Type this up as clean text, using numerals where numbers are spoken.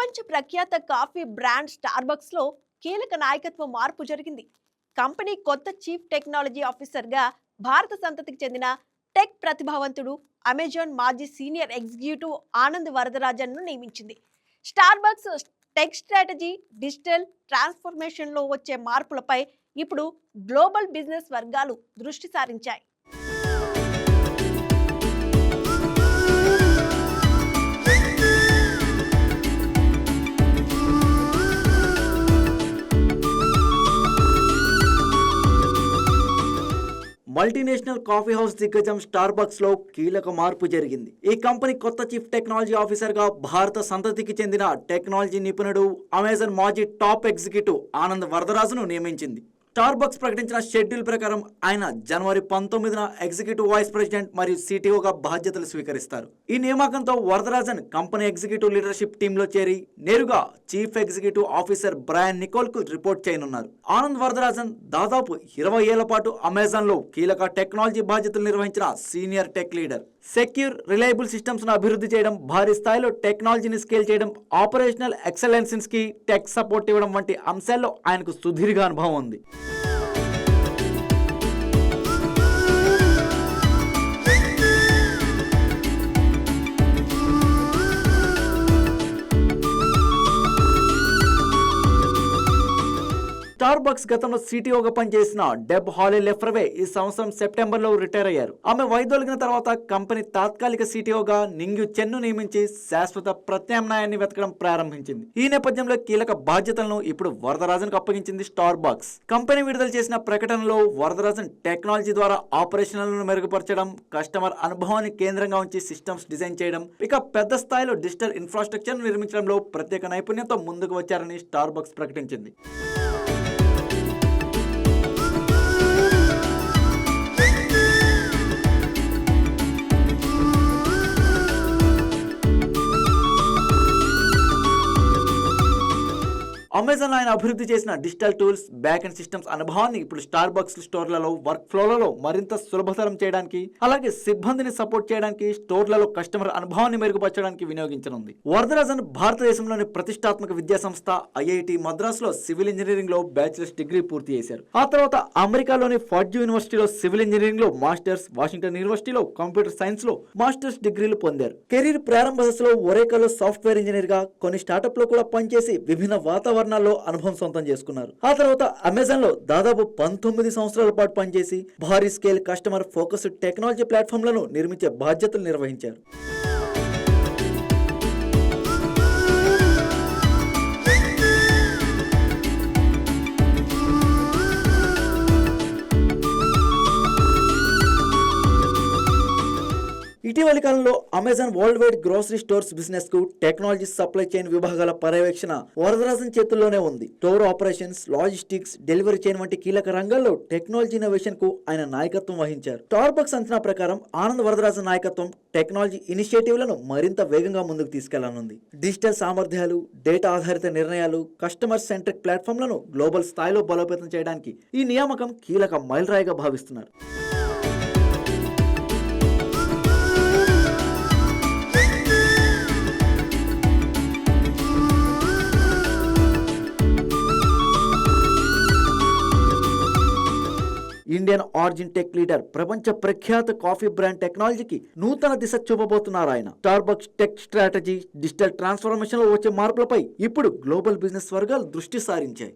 ప్రపంచ ప్రఖ్యాత coffee brand Starbucks లో కీలక నాయకత్వ మార్పు జరిగింది. కంపెనీ కొత్త చీఫ్ టెక్నాలజీ ఆఫీసర్ గా భారత సంతతికి చెందిన టెక్ ప్రతిభావంతుడు అమెజాన్ మాజీ సీనియర్ ఎగ్జిక్యూటివ్ ఆనంద్ వరదరాజన్ ను నియమించింది. Starbucks tech strategy, digital transformation లో వచ్చే మార్పులపై ఇప్పుడు గ్లోబల్ బిజినెస్ వర్గాలు దృష్టి సారించాయి. మల్టీనేషనల్ కాఫీ హౌస్ దిగ్గజం స్టార్బక్స్ లో కీలక మార్పు జరిగింది. ఈ కంపెనీ కొత్త చీఫ్ టెక్నాలజీ ఆఫీసర్ గా భారత సంతతికి చెందిన టెక్నాలజీ నిపుణుడు అమెజాన్ మాజీ టాప్ ఎగ్జిక్యూటివ్ ఆనంద్ వరదరాజును నియమించింది. స్టార్బక్స్ ప్రకటించిన షెడ్యూల్ ప్రకారం ఆయన జనవరి 19న ఎగ్జిక్యూటివ్ వైస్ ప్రెసిడెంట్ మరియు సిటిఓగా బాధ్యతలు స్వీకరిస్తారు. ఈ నియామకంతో వరదరాజన్ కంపెనీ ఎగ్జిక్యూటివ్ లీడర్షిప్ టీంలో చేరి నేరుగా chief executive officer Brian Nicol కు రిపోర్ట్ చేయనున్నారు. ఆనంద్ వరదరాజన్ దాదాపు 20 ఏళ్ల పాటు అమెజాన్ లో కీలక టెక్నాలజీ బాధ్యతలు నిర్వహించిన senior tech leader. Secure, reliable systems ను అభివృద్ధి చేయడం, భారీ స్థాయిలో టెక్నాలజీని స్కేల్ చేయడం, ఆపరేషనల్ ఎక్సలెన్సెస్ కి టెక్ సపోర్ట్ ఇవ్వడం వంటి అంశాల్లో ఆయనకు సుదీర్ఘ అనుభవం ఉంది. స్టార్బక్స్ గతంలో సిటిఓగా పనిచేసిన డెబ్ హాలే లెఫ్రవే ఈ సంవత్సరం సెప్టెంబర్లో రిటైర్ అయ్యారు. ఆమె వైదొలిగిన తర్వాత కంపెనీ తాత్కాలిక సిటిఓగా నింగ్యు చెన్ను నియమించి శాశ్వత ప్రత్యామ్నాయాన్ని వెతకడం ప్రారంభించింది. ఈ నేపథ్యంలో కీలక బాధ్యతలను ఇప్పుడు వరదరాజన్ కు అప్పగించింది స్టార్బక్స్. కంపెనీ విడుదల చేసిన ప్రకటనలో వరదరాజన్ టెక్నాలజీ ద్వారా ఆపరేషన్లను మెరుగుపరచడం, కస్టమర్ అనుభవాన్ని కేంద్రంగా ఉంచి సిస్టమ్స్ డిజైన్ చేయడం, ఇక పెద్ద స్థాయిలో డిజిటల్ ఇన్ఫ్రాస్ట్రక్చర్ నిర్మించడంలో ప్రత్యేక నైపుణ్యంతో ముందుకు వచ్చారని స్టార్బక్స్ ప్రకటించింది. అమెజాన్ ఆయన అభివృద్ధి చేసిన digital tools, back and systems అనుభవాన్ని ఇప్పుడు స్టార్బక్స్ స్టోర్లలో, వర్క్ ఫ్లోలలో మరింత సులభతరం చేయడానికి, అలాగే సిబ్బందిని సపోర్ట్ చేయడానికి, స్టోర్లలో కస్టమర్ అనుభవాన్ని మెరుగుపరచడానికి వినియోగించనుంది. వరదరాజన్ భారతదేశంలోని ప్రతిష్టాత్మక విద్యా సంస్థ ఐఐటి మద్రాసులో సివిల్ ఇంజనీరింగ్ లో బ్యాచిలర్స్ డిగ్రీ పూర్తి చేశారు. ఆ తర్వాత అమెరికాలోని ఫార్డ్యూ యూనివర్సిటీలో సివిల్ ఇంజనీరింగ్ లో మాస్టర్స్, వాషింగ్టన్ యూనివర్సిటీలో కంప్యూటర్ సైన్స్ లో మాస్టర్స్ డిగ్రీలు పొందారు. కెరీర్ ప్రారంభ దశలో ఒరేకాలో సాఫ్ట్వేర్ ఇంజనీర్ గా, కొన్ని స్టార్టప్ లో కూడా పనిచేసి విభిన్న వాతావరణాల్లో అనుభవం సొంతం చేసుకున్నారు. ఆ తర్వాత అమెజాన్ లో దాదాపు 19 సంవత్సరాల పాటు పనిచేసి భారీ స్కేల్ కస్టమర్ ఫోకస్డ్ టెక్నాలజీ ప్లాట్ఫామ్లను నిర్మించే బాధ్యతలు నిర్వహించారు. ఇటీవలి కాలంలో Amazon world wide grocery stores business కు టెక్నాలజీ, సప్లై చైన్ విభాగాల పర్యవేక్షణ వరదరాజన్ చేతుల్లోనే ఉంది. Store operations, logistics, delivery chain వంటి కీలక రంగాల్లో టెక్నాలజీ ఇన్నోవేషన్ కు ఆయన నాయకత్వం వహించారు. స్టార్బక్స్ అంచనా ప్రకారం ఆనంద్ వరదరాజన్ నాయకత్వం టెక్నాలజీ ఇనిషియేటివ్లను మరింత వేగంగా ముందుకు తీసుకెళ్లనుంది. డిజిటల్ సామర్థ్యాలు, డేటా ఆధారిత నిర్ణయాలు, కస్టమర్ సెంట్రిక్ ప్లాట్ఫామ్లను గ్లోబల్ స్థాయిలో బలోపేతం చేయడానికి ఈ నియామకం కీలక మైలురాయిగా భావిస్తున్నారు. ఇండియన్ ఆరిజిన్ టెక్ లీడర్, ప్రపంచ ప్రఖ్యాత కాఫీ బ్రాండ్ టెక్నాలజీకి నూతన దిశ చూపబోతున్నారు ఆయన. Starbucks tech strategy, digital transformation లో వచ్చే మార్పులపై ఇప్పుడు గ్లోబల్ బిజినెస్ వర్గాలు దృష్టి సారించాయి.